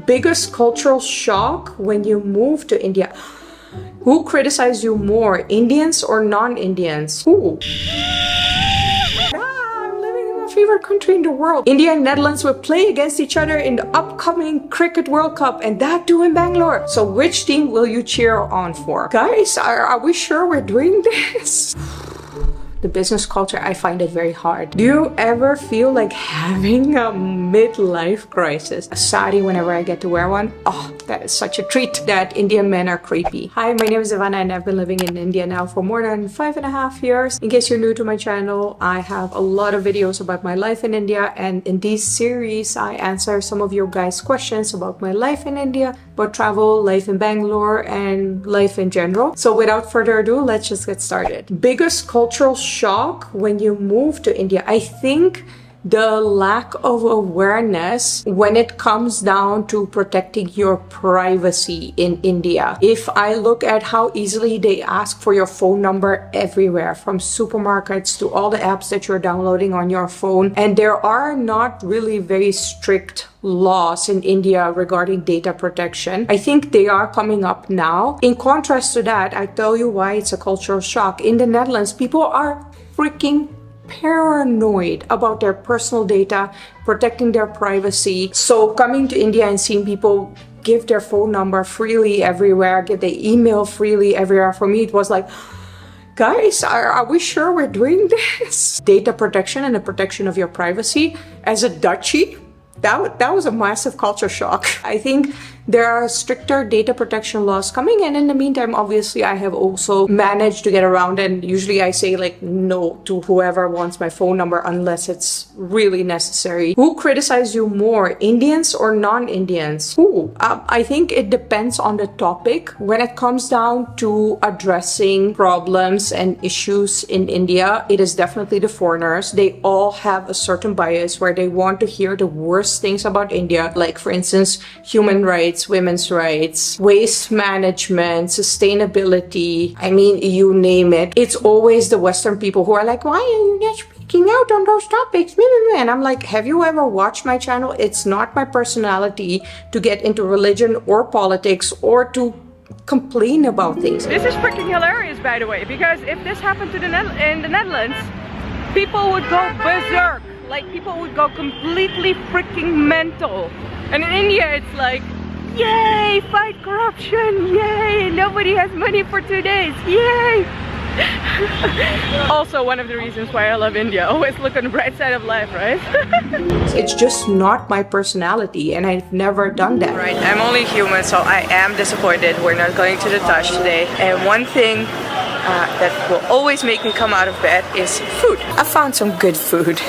Biggest cultural shock when you move to India. Who criticized you more, Indians or non-Indians? Who? I'm living in my favorite country in the world. India and Netherlands will play against each other in the upcoming Cricket World Cup, and that too in Bangalore. So which team will you cheer on for? Guys, are we sure we're doing this? The business culture, I find it very hard. Do you ever feel like having a midlife crisis? A sari whenever I get to wear one. Oh, that is such a treat. That Indian men are creepy. Hi, my name is Ivana and I've been living in India now for more than 5.5 years. In case you're new to my channel, I have a lot of videos about my life in India, and in this series I answer some of your guys' questions about my life in India, about travel, life in Bangalore, and life in general. So without further ado, let's just get started. Biggest cultural shock when you move to India. I think the lack of awareness when it comes down to protecting your privacy in India. If I look at how easily they ask for your phone number everywhere, from supermarkets to all the apps that you're downloading on your phone, and there are not really very strict laws in India regarding data protection. I think they are coming up now. In contrast to that, I tell you why it's a cultural shock. In the Netherlands, people are freaking paranoid about their personal data, protecting their privacy. So coming to India and seeing people give their phone number freely everywhere, give their email freely everywhere, for me it was like, guys, are we sure we're doing this? Data protection and the protection of your privacy as a Dutchie, that was a massive culture shock. I think there are stricter data protection laws coming, and in the meantime, obviously, I have also managed to get around, and usually I say like no to whoever wants my phone number unless it's really necessary. Who criticized you more, Indians or non-Indians? Who? I think it depends on the topic. When it comes down to addressing problems and issues in India, it is definitely the foreigners. They all have a certain bias where they want to hear the worst things about India, like for instance, human rights, women's rights, waste management, sustainability. I mean, you name it. It's always the Western people who are like, why are you not speaking out on those topics? And I'm like, have you ever watched my channel? It's not my personality to get into religion or politics or to complain about things. This is freaking hilarious, by the way, because if this happened to in the Netherlands, people would go berserk. Like, people would go completely freaking mental. And in India, it's like, yay, fight corruption, yay, nobody has money for 2 days, yay. Also one of the reasons why I love India. Always look on the bright side of life, right? It's just not my personality, and I've never done that. Right, I'm only human, so I am disappointed we're not going to the Taj today. And one thing that will always make me come out of bed is food. I found some good food.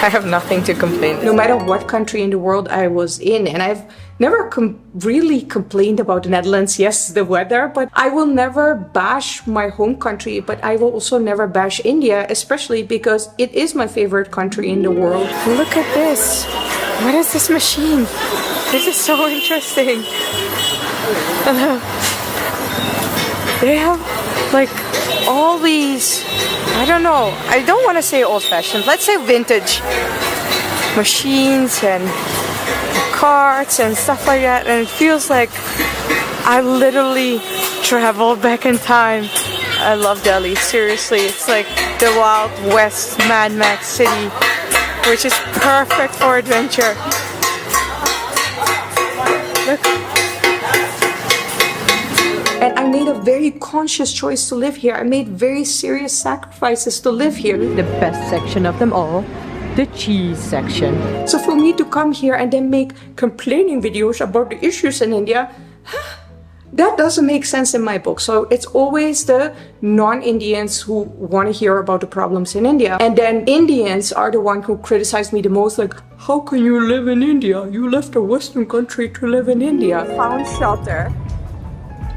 I have nothing to complain. No matter what country in the world I was in, and I've never really complained about the Netherlands. Yes, the weather, but I will never bash my home country, but I will also never bash India, especially because it is my favorite country in the world. Look at this. What is this machine? This is so interesting. They have like all these, I don't know, I don't want to say old-fashioned, let's say vintage machines and carts and stuff like that, and it feels like I literally traveled back in time. I love Delhi, seriously. It's like the Wild West Mad Max city, which is perfect for adventure. Look. And I made a very conscious choice to live here. I made very serious sacrifices to live here. The best section of them all, the cheese section. So for me to come here and then make complaining videos about the issues in India, that doesn't make sense in my book. So it's always the non-Indians who want to hear about the problems in India. And then Indians are the one who criticize me the most, like, how can you live in India? You left a Western country to live in India. Found shelter,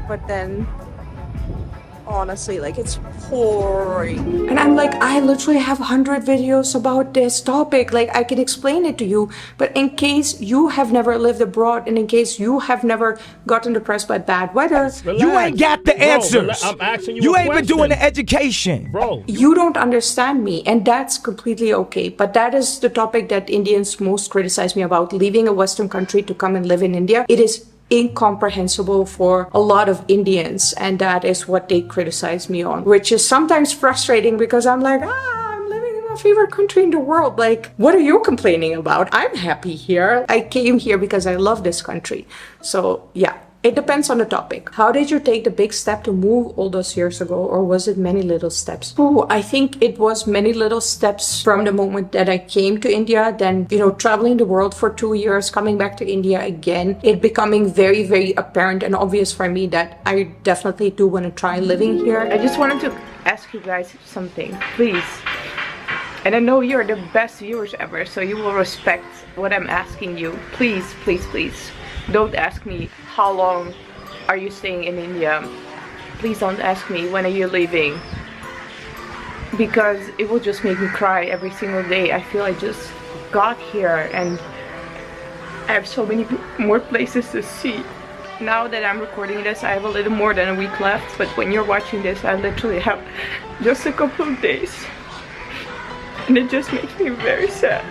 but then honestly, like it's pouring. And I'm like, I literally have 100 videos about this topic. Like I can explain it to you, but in case you have never lived abroad and in case you have never gotten depressed by bad weather, Relax. You ain't got the answers. I'm asking you You a ain't been question. doing the education. Bro, you don't understand me, and that's completely okay. But that is the topic that Indians most criticize me about, leaving a Western country to come and live in India. It is incomprehensible for a lot of Indians, and that is what they criticize me on, which is sometimes frustrating because I'm like, I'm living in my favorite country in the world. Like, what are you complaining about? I'm happy here. I came here because I love this country. So yeah. It depends on the topic. How did you take the big step to move all those years ago, or was it many little steps? Oh, I think it was many little steps from the moment that I came to India, then, traveling the world for 2 years, coming back to India again, it becoming very, very apparent and obvious for me that I definitely do want to try living here. I just wanted to ask you guys something, please. And I know you're the best viewers ever, so you will respect what I'm asking you. Please, please, please. Don't ask me how long are you staying in India. Please don't ask me when are you leaving, because it will just make me cry every single day. I feel I just got here and I have so many more places to see. Now that I'm recording this, I have a little more than a week left, but when you're watching this, I literally have just a couple of days. And it just makes me very sad.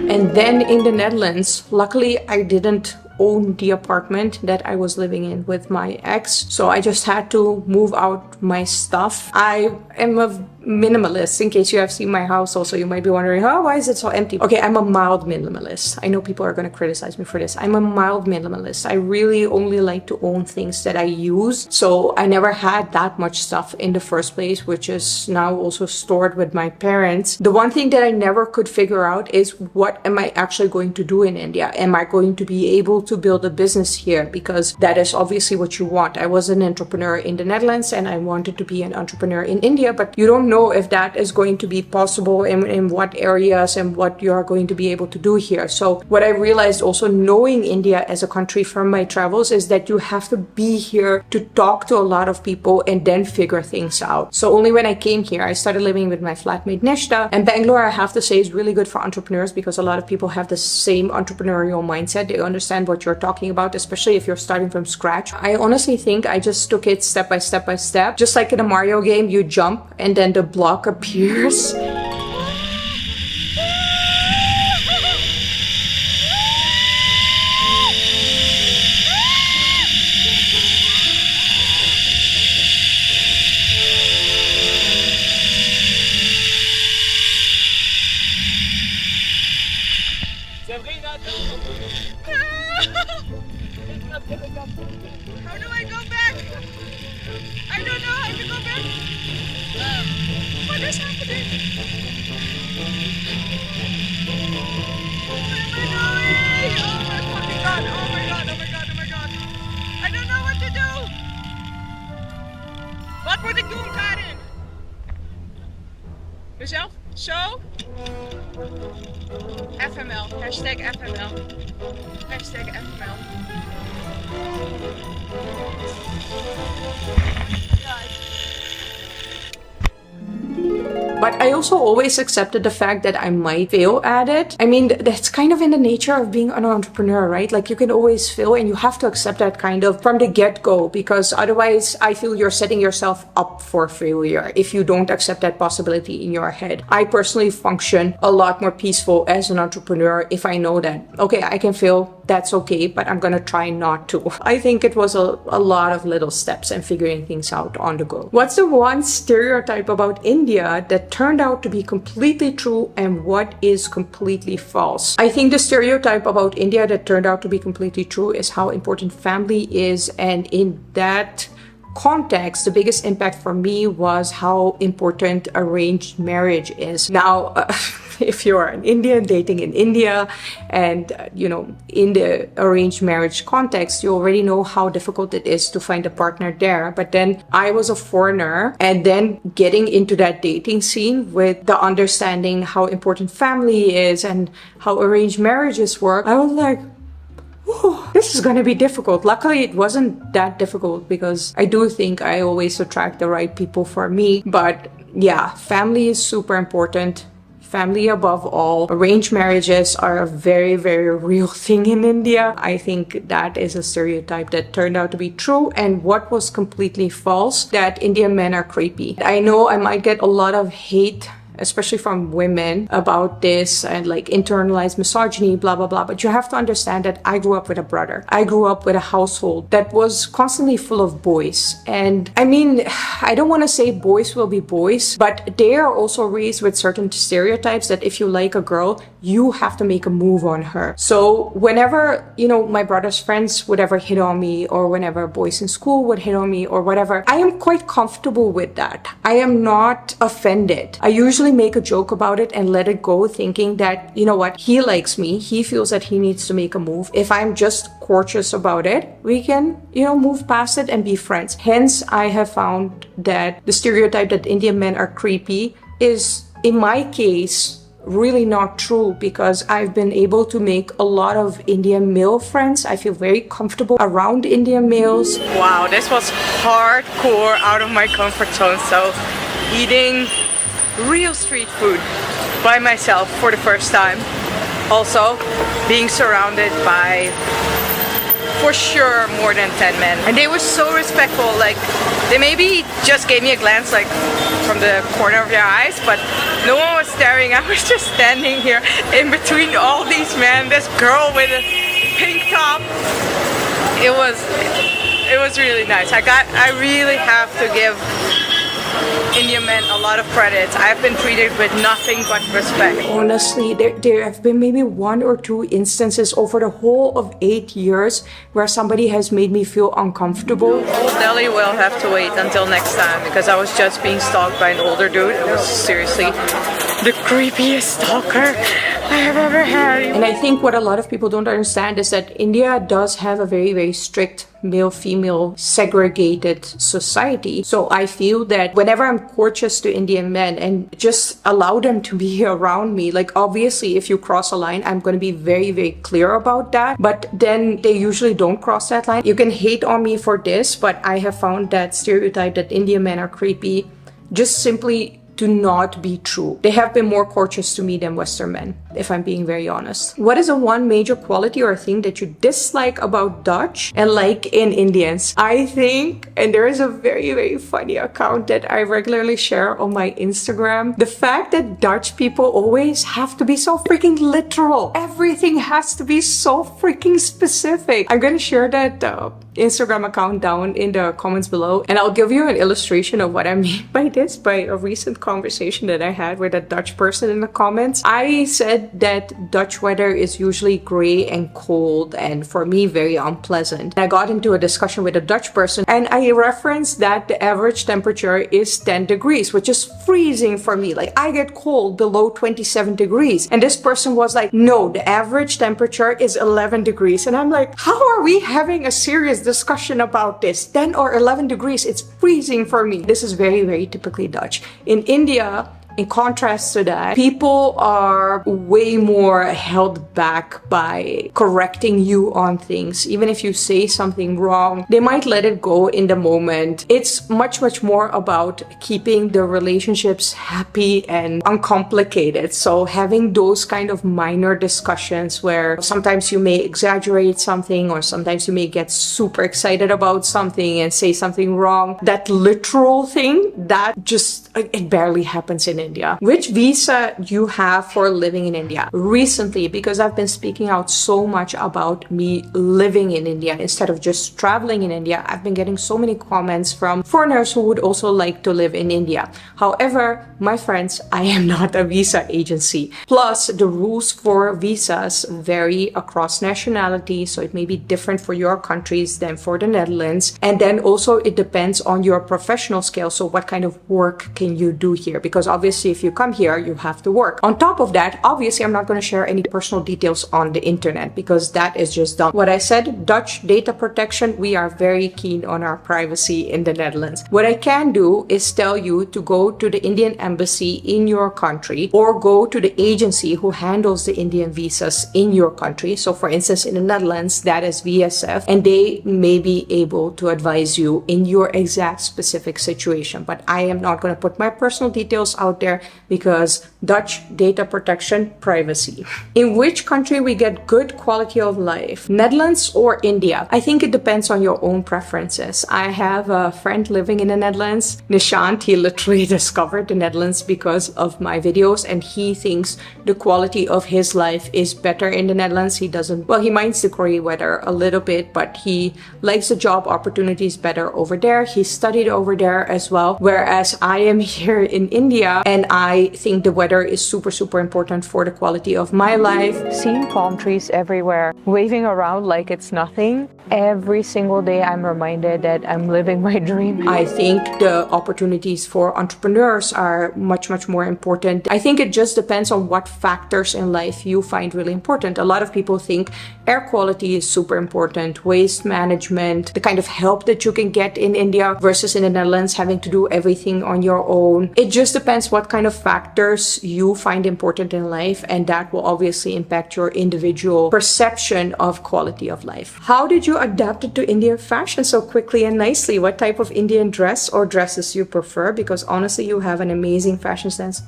And then in the Netherlands, luckily I didn't own the apartment that I was living in with my ex, so I just had to move out my stuff. I am a minimalist. In case you have seen my house also, you might be wondering, why is it so empty? Okay, I'm a mild minimalist. I know people are going to criticize me for this. I'm a mild minimalist. I really only like to own things that I use, so I never had that much stuff in the first place, which is now also stored with my parents. The one thing that I never could figure out is, what am I actually going to do in India? Am I going to be able to build a business here? Because that is obviously what you want. I was an entrepreneur in the Netherlands and I wanted to be an entrepreneur in India, but you don't know if that is going to be possible, in what areas, and what you are going to be able to do here. So what I realized also, knowing India as a country from my travels, is that you have to be here to talk to a lot of people and then figure things out. So only when I came here, I started living with my flatmate Nishta, and Bangalore, I have to say, is really good for entrepreneurs because a lot of people have the same entrepreneurial mindset. They understand what you're talking about, especially if you're starting from scratch. I honestly think I just took it step by step by step. Just like in a Mario game, you jump and then the block appears. How do I go back? I don't know how to go back. What is happening? Where am I going? Oh my fucking god. Oh my god. Oh my god. Oh my god. I don't know what to do. Wat moet ik doen, Karin? Jezelf? Zo? FML. Hashtag FML. Hashtag FML. But I also always accepted the fact that I might fail at it. I mean, that's kind of in the nature of being an entrepreneur, right? Like, you can always fail, and you have to accept that kind of from the get-go, because otherwise I feel you're setting yourself up for failure if you don't accept that possibility in your head. I personally function a lot more peaceful as an entrepreneur if I know that, okay, I can fail, that's okay, but I'm gonna try not to. I think it was a lot of little steps and figuring things out on the go. What's the one stereotype about India that turned out to be completely true, and what is completely false? I think the stereotype about India that turned out to be completely true is how important family is, and in that context, the biggest impact for me was how important arranged marriage is. Now, if you're an Indian dating in India and, in the arranged marriage context, you already know how difficult it is to find a partner there. But then I was a foreigner, and then getting into that dating scene with the understanding how important family is and how arranged marriages work, I was like, This is gonna be difficult. Luckily, it wasn't that difficult because I do think I always attract the right people for me. But yeah, family is super important. Family above all. Arranged marriages are a very, very real thing in India. I think that is a stereotype that turned out to be true, and what was completely false, that Indian men are creepy. I know I might get a lot of hate, especially from women, about this and like internalized misogyny, blah, blah, blah. But you have to understand that I grew up with a brother. I grew up with a household that was constantly full of boys. And I mean, I don't want to say boys will be boys, but they are also raised with certain stereotypes that if you like a girl, you have to make a move on her. So whenever, you know, my brother's friends would ever hit on me, or whenever boys in school would hit on me or whatever, I am quite comfortable with that. I am not offended. I usually make a joke about it and let it go, thinking that, you know what, he likes me, he feels that he needs to make a move. If I'm just courteous about it, we can, you know, move past it and be friends. Hence, I have found that the stereotype that Indian men are creepy is, in my case, really not true, because I've been able to make a lot of Indian male friends. I feel very comfortable around Indian males. Wow, this was hardcore out of my comfort zone. So eating real street food by myself for the first time. Also being surrounded by, for sure, more than 10 men. And they were so respectful. Like, they maybe just gave me a glance like from the corner of their eyes, but no one was staring. I was just standing here in between all these men. This girl with a pink top. It was really nice. I really have to give Indian men a lot of credit. I've been treated with nothing but respect. Honestly, there have been maybe 1 or 2 instances over the whole of 8 years where somebody has made me feel uncomfortable. Old Delhi will have to wait until next time, because I was just being stalked by an older dude. It was seriously the creepiest stalker I have ever had. And I think what a lot of people don't understand is that India does have a very, very strict male-female segregated society. So I feel that whenever I'm courteous to Indian men and just allow them to be around me, like obviously if you cross a line, I'm going to be very, very clear about that. But then they usually don't cross that line. You can hate on me for this, but I have found that stereotype that Indian men are creepy just simply to not be true. They have been more courteous to me than Western men, if I'm being very honest. What is the one major quality or thing that you dislike about Dutch and like in Indians? I think, and there is a very, very funny account that I regularly share on my Instagram, the fact that Dutch people always have to be so freaking literal. Everything has to be so freaking specific. I'm gonna share that Instagram account down in the comments below, and I'll give you an illustration of what I mean by this by a recent conversation that I had with a Dutch person in the comments. I said that Dutch weather is usually gray and cold, and for me very unpleasant. I got into a discussion with a Dutch person and I referenced that the average temperature is 10 degrees, which is freezing for me. Like, I get cold below 27 degrees, and this person was like, no, the average temperature is 11 degrees. And I'm like, how are we having a serious discussion about this? 10 or 11 degrees, it's freezing for me. This is very, very typically Dutch. In India, in contrast to that, people are way more held back by correcting you on things. Even if you say something wrong, they might let it go in the moment. It's much, much more about keeping the relationships happy and uncomplicated. So having those kind of minor discussions where sometimes you may exaggerate something, or sometimes you may get super excited about something and say something wrong, that literal thing, that just, it barely happens in India. Which visa you have for living in India? Recently, because I've been speaking out so much about me living in India instead of just traveling in India, I've been getting so many comments from foreigners who would also like to live in India. However, my friends, I am not a visa agency. Plus, the rules for visas vary across nationality, so it may be different for your countries than for the Netherlands. And then also it depends on your professional scale. So what kind of work can you do here? Because obviously obviously if you come here, you have to work. On top of that, obviously I'm not going to share any personal details on the internet because that is just dumb. What I said, Dutch data protection, we are very keen on our privacy in the Netherlands. What I can do is tell you to go to the Indian embassy in your country or go to the agency who handles the Indian visas in your country. So for instance, in the Netherlands, that is VSF, and they may be able to advise you in your exact specific situation. But I am not going to put my personal details out there because Dutch data protection, privacy. In which country we get good quality of life? Netherlands or India? I think it depends on your own preferences. I have a friend living in the Netherlands, Nishant. He literally discovered the Netherlands because of my videos, and he thinks the quality of his life is better in the Netherlands. He doesn't, well, he minds the Korean weather a little bit, but he likes the job opportunities better over there. He studied over there as well, whereas I am here in India and I think the weather is super, super important for the quality of my life. Seeing palm trees everywhere, waving around like it's nothing. Every single day I'm reminded that I'm living my dream. I think the opportunities for entrepreneurs are much, much more important. I think it just depends on what factors in life you find really important. A lot of people think air quality is super important, waste management, the kind of help that you can get in India versus in the Netherlands, having to do everything on your own. It just depends what kind of factors you find important in life, and that will obviously impact your individual perception of quality of life. How did you adapt it to Indian fashion so quickly and nicely? What type of Indian dress or dresses you prefer? Because honestly, you have an amazing fashion sense.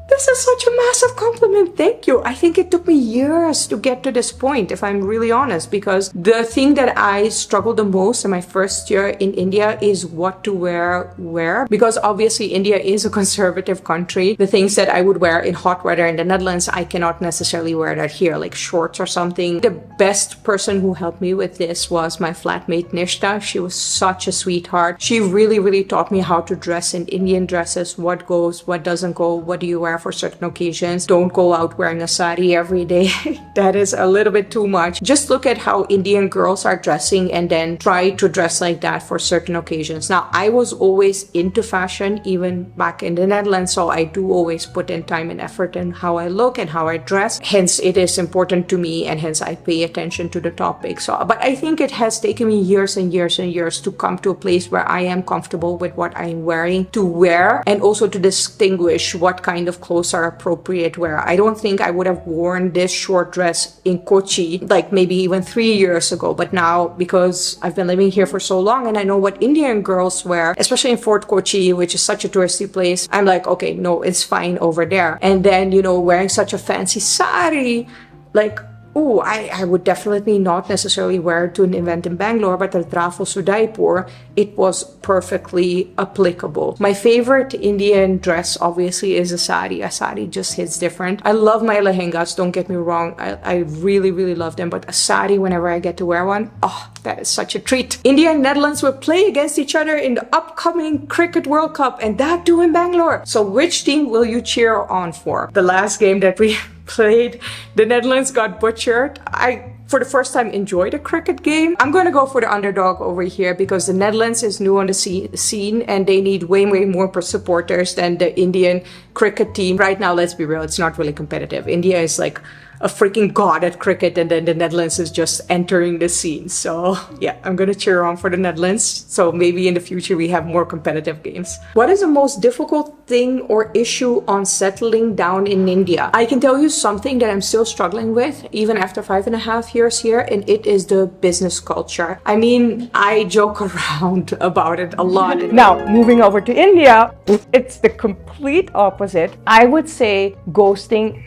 This is such a massive compliment. Thank you. I think it took me years to get to this point, if I'm really honest, because the thing that I struggled the most in my first year in India is what to wear where. Because obviously India is a conservative country. The things that I would wear in hot weather in the Netherlands, I cannot necessarily wear that here, like shorts or something. The best person who helped me with this was my flatmate Nishta. She was such a sweetheart. She really, really taught me how to dress in Indian dresses, what goes, what doesn't go, what do you wear for certain occasions. Don't go out wearing a sari every day. That is a little bit too much. Just look at how Indian girls are dressing and then try to dress like that for certain occasions. Now, I was always into fashion, even back in the Netherlands, so I do always put in time and effort in how I look and how I dress. Hence, it is important to me, and hence I pay attention to the topic. So, but I think it has taken me years and years and years to come to a place where I am comfortable with what I'm wearing to wear, and also to distinguish what kind of clothes are appropriate wear. I don't think I would have worn this short dress in Kochi like maybe even 3 years ago, but now because I've been living here for so long and I know what Indian girls wear, especially in Fort Kochi, which is such a touristy place, I'm like, okay, no, it's fine over there. And then, you know, wearing such a fancy sari, like, oh, I would definitely not necessarily wear it to an event in Bangalore, but at Raffles Udaipur, it was perfectly applicable. My favorite Indian dress, obviously, is a sari. A sari just hits different. I love my lehengas, don't get me wrong. I really, really love them, but a sari, whenever I get to wear one, oh, that is such a treat. India and Netherlands will play against each other in the upcoming Cricket World Cup, and that too in Bangalore. So which team will you cheer on for? The last game that we played, the Netherlands got butchered. I, for the first time, enjoyed a cricket game. I'm going to go for the underdog over here because the Netherlands is new on the scene and they need way, way more supporters than the Indian cricket team. Right now, let's be real, it's not really competitive. India is like a freaking god at cricket, and then the Netherlands is just entering the scene. So yeah, I'm gonna cheer on for the Netherlands. So maybe in the future we have more competitive games. What is the most difficult thing or issue on settling down in India? I can tell you something that I'm still struggling with even after 5.5 years here, and it is the business culture. I mean, I joke around about it a lot. Now, moving over to India, it's the complete opposite. I would say ghosting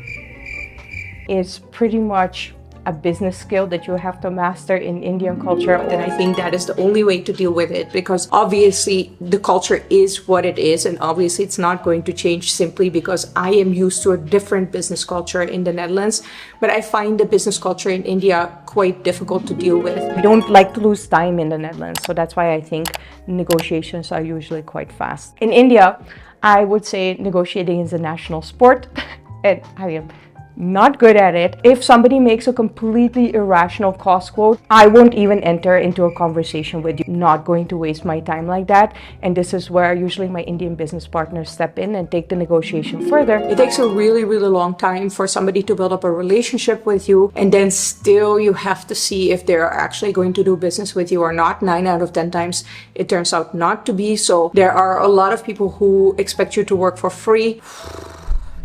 is pretty much a business skill that you have to master in Indian culture. And I think that is the only way to deal with it, because obviously the culture is what it is, and obviously it's not going to change simply because I am used to a different business culture in the Netherlands. But I find the business culture in India quite difficult to deal with. I don't like to lose time in the Netherlands, so that's why I think negotiations are usually quite fast. In India, I would say negotiating is a national sport, and I am not good at it. If somebody makes a completely irrational cost quote, I won't even enter into a conversation with you. Not going to waste my time like that. And this is where usually my Indian business partners step in and take the negotiation further. It takes a really, really long time for somebody to build up a relationship with you, and then still you have to see if they're actually going to do business with you or not. 9 out of 10 times it turns out not to be. So there are a lot of people who expect you to work for free.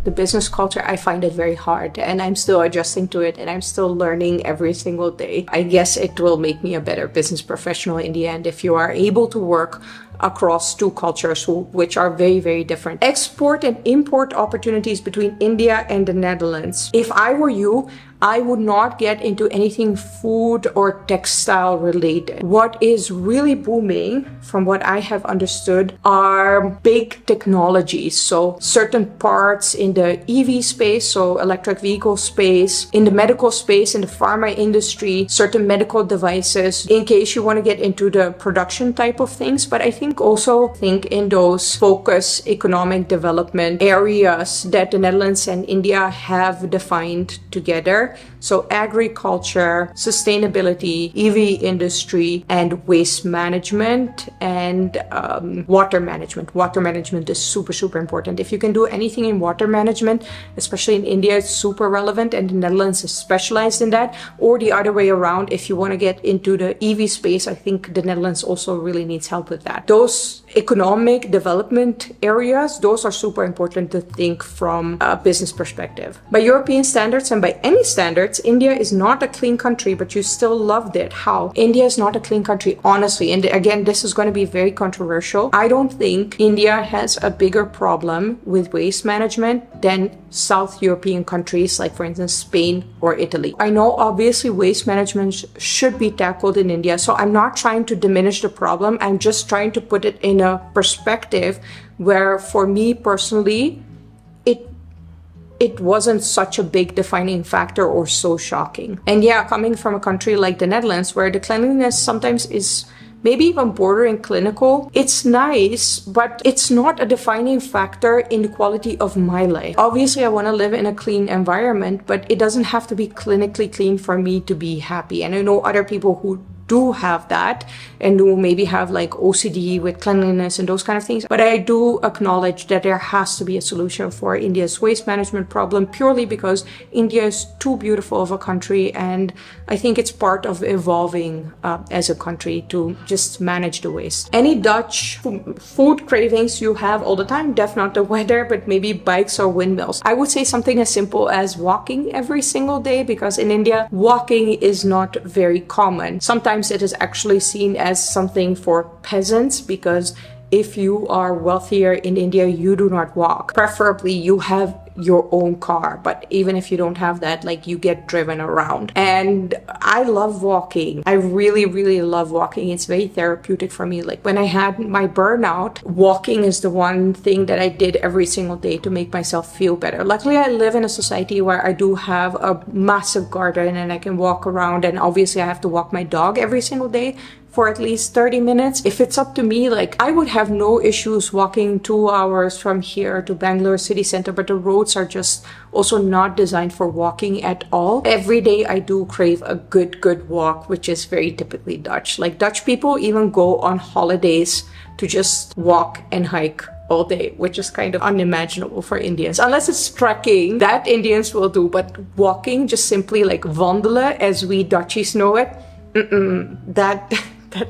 The business culture, I find it very hard, and I'm still adjusting to it, and I'm still learning every single day. I guess it will make me a better business professional in the end if you are able to work across two cultures which are very, very different. Export and import opportunities between India and the Netherlands. If I were you, I would not get into anything food or textile related. What is really booming, from what I have understood, are big technologies. So certain parts in the EV space, so electric vehicle space, in the medical space, in the pharma industry, certain medical devices, in case you want to get into the production type of things. But I think in those focus economic development areas that the Netherlands and India have defined together. So agriculture, sustainability, EV industry, and waste management and water management. Water management is super, super important. If you can do anything in water management, especially in India, it's super relevant, and the Netherlands is specialized in that. Or the other way around, if you want to get into the EV space, I think the Netherlands also really needs help with that. Those economic development areas, those are super important to think from a business perspective. By European standards and by any standards, India is not a clean country, but you still loved it. How? India is not a clean country, honestly. And again, this is going to be very controversial. I don't think India has a bigger problem with waste management than South European countries, like for instance, Spain or Italy. I know obviously waste management should be tackled in India, so I'm not trying to diminish the problem. I'm just trying to put it in a perspective where, for me personally, it wasn't such a big defining factor or so shocking. And yeah, coming from a country like the Netherlands, where the cleanliness sometimes is maybe even bordering clinical, it's nice, but it's not a defining factor in the quality of my life. Obviously, I want to live in a clean environment, but it doesn't have to be clinically clean for me to be happy. And I know other people who do have that and who maybe have like OCD with cleanliness and those kind of things. But I do acknowledge that there has to be a solution for India's waste management problem, purely because India is too beautiful of a country, and I think it's part of evolving as a country to just manage the waste. Any Dutch food cravings you have all the time? Definitely not the weather, but maybe bikes or windmills. I would say something as simple as walking every single day, because in India, walking is not very common. Sometimes it is actually seen as something for peasants, because if you are wealthier in India, you do not walk. Preferably you have your own car, but even if you don't have that, like, you get driven around. And I love walking. I really, really love walking. It's very therapeutic for me. Like when I had my burnout, walking is the one thing that I did every single day to make myself feel better. Luckily, I live in a society where I do have a massive garden and I can walk around, and obviously I have to walk my dog every single day for at least 30 minutes. If it's up to me, like, I would have no issues walking 2 hours from here to Bangalore city center, but the roads are just also not designed for walking at all. Every day I do crave a good walk, which is very typically Dutch. Like, Dutch people even go on holidays to just walk and hike all day, which is kind of unimaginable for Indians. Unless it's trekking, that Indians will do, but walking, just simply like wandelen as we Dutchies know it, that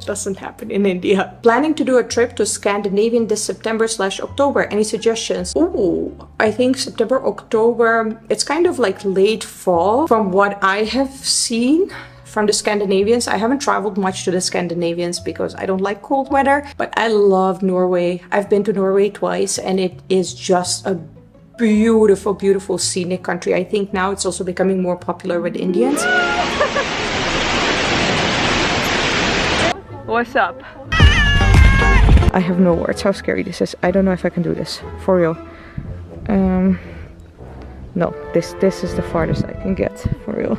doesn't happen in India. Planning to do a trip to Scandinavian this September/October. Any suggestions? Ooh, I think September, October, it's kind of like late fall from what I have seen from the Scandinavians. I haven't traveled much to the Scandinavians because I don't like cold weather, but I love Norway. I've been to Norway twice, and it is just a beautiful, beautiful scenic country. I think now it's also becoming more popular with Indians. What's up? I have no words how scary this is. I don't know if I can do this, for real. No, this is the farthest I can get, for real.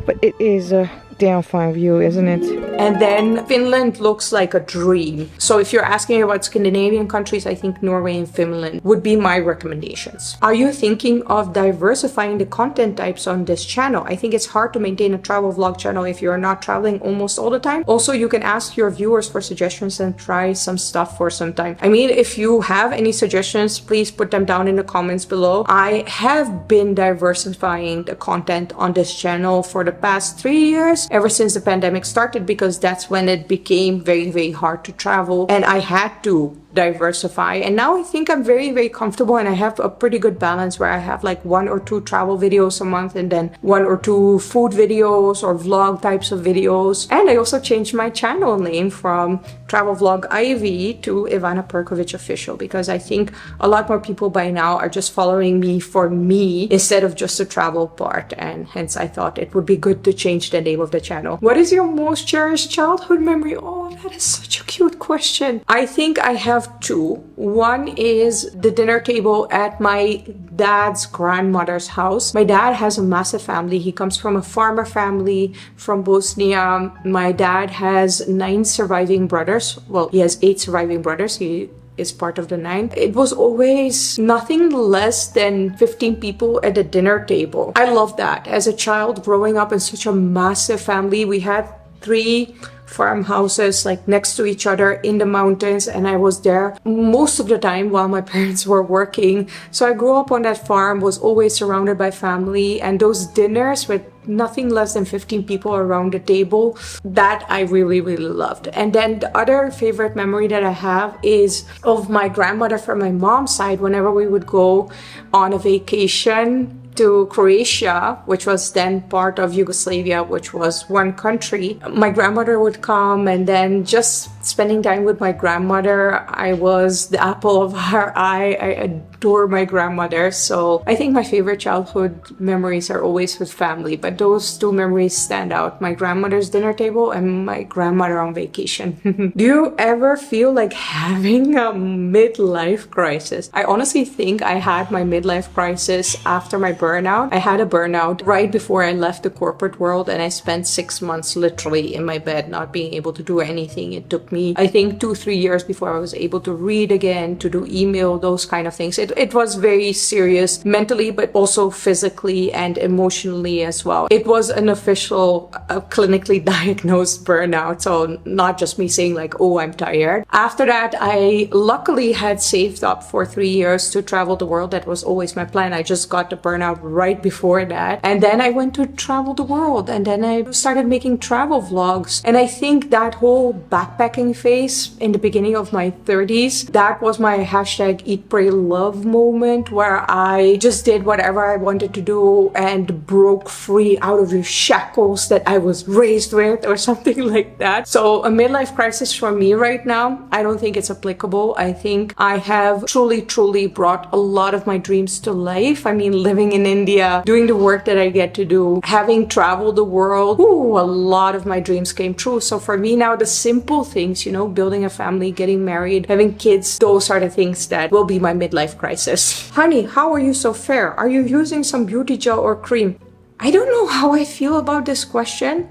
But it is damn fine view, isn't it? And then Finland looks like a dream. So if you're asking about Scandinavian countries, I think Norway and Finland would be my recommendations. Are you thinking of diversifying the content types on this channel? I think it's hard to maintain a travel vlog channel if you're not traveling almost all the time. Also, you can ask your viewers for suggestions and try some stuff for some time. I mean, if you have any suggestions, please put them down in the comments below. I have been diversifying the content on this channel for the past 3 years, ever since the pandemic started, because that's when it became very, very hard to travel and I had to diversify. And now I think I'm very, very comfortable and I have a pretty good balance where I have like 1 or 2 travel videos a month and then 1 or 2 food videos or vlog types of videos. And I also changed my channel name from Travel Vlog Ivy to Ivana Perkovic Official, because I think a lot more people by now are just following me for me instead of just the travel part, and hence I thought it would be good to change the name of the channel. What is your most cherished childhood memory? Oh, that is such a cute question. I think I have 2. One is the dinner table at my dad's grandmother's house. My dad has a massive family. He comes from a farmer family from Bosnia. My dad has 9 surviving brothers. Well, he has 8 surviving brothers. He is part of the 9. It was always nothing less than 15 people at the dinner table. I love that. As a child growing up in such a massive family, we had 3 farmhouses like next to each other in the mountains, and I was there most of the time while my parents were working. So I grew up on that farm, was always surrounded by family, and those dinners with nothing less than 15 people around the table, that I really, really loved. And then the other favorite memory that I have is of my grandmother from my mom's side. Whenever we would go on a vacation to Croatia, which was then part of Yugoslavia, which was one country, my grandmother would come, and then just spending time with my grandmother, I was the apple of her eye. I adore my grandmother. So I think my favorite childhood memories are always with family, but those 2 memories stand out: my grandmother's dinner table and my grandmother on vacation. Do you ever feel like having a midlife crisis? I honestly think I had my midlife crisis after my burnout. I had a burnout right before I left the corporate world, and I spent 6 months literally in my bed not being able to do anything. It took me, I think, 2-3 years before I was able to read again, to do email, those kind of things. It was very serious mentally, but also physically and emotionally as well. It was an official, clinically diagnosed burnout, so not just me saying like, oh, I'm tired. After that, I luckily had saved up for 3 years to travel the world. That was always my plan. I just got the burnout right before that, and then I went to travel the world, and then I started making travel vlogs. And I think that whole backpacking phase in the beginning of my 30s, that was my hashtag eat, pray, love moment, where I just did whatever I wanted to do and broke free out of the shackles that I was raised with, or something like that. So a midlife crisis for me right now, I don't think it's applicable. I think I have truly brought a lot of my dreams to life. I mean, living in India, doing the work that I get to do, having traveled the world, ooh, a lot of my dreams came true. So for me now, the simple things, you know, building a family, getting married, having kids, those are the things that will be my midlife crisis. Honey, how are you so fair? Are you using some beauty gel or cream? I don't know how I feel about this question,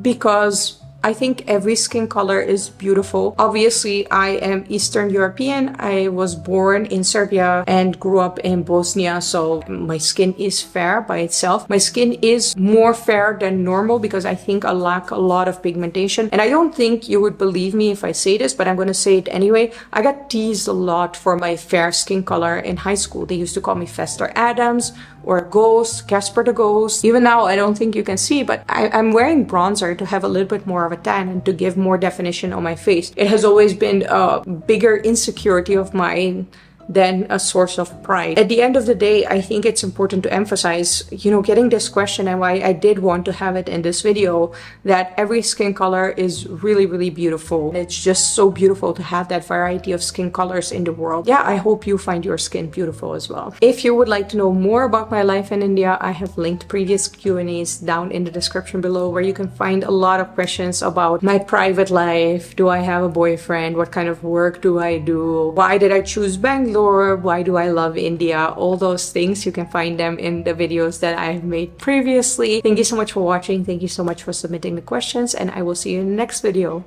because I think every skin color is beautiful. Obviously, I am Eastern European. I was born in Serbia and grew up in Bosnia, so my skin is fair by itself. My skin is more fair than normal because I think I lack a lot of pigmentation. And I don't think you would believe me if I say this, but I'm going to say it anyway. I got teased a lot for my fair skin color in high school. They used to call me Fester Adams or Ghost, Casper the Ghost. Even now, I don't think you can see, but I'm wearing bronzer to have a little bit more of a tan and to give more definition on my face. It has always been a bigger insecurity of mine than a source of pride. At the end of the day, I think it's important to emphasize, you know, getting this question and why I did want to have it in this video, that every skin color is really, really beautiful. It's just so beautiful to have that variety of skin colors in the world. Yeah, I hope you find your skin beautiful as well. If you would like to know more about my life in India, I have linked previous Q&As down in the description below, where you can find a lot of questions about my private life. Do I have a boyfriend? What kind of work do I do? Why did I choose Bangalore? Bangalore? Why do I love India? All those things, you can find them in the videos that I've made previously. Thank you so much for watching. Thank you so much for submitting the questions, and I will see you in the next video.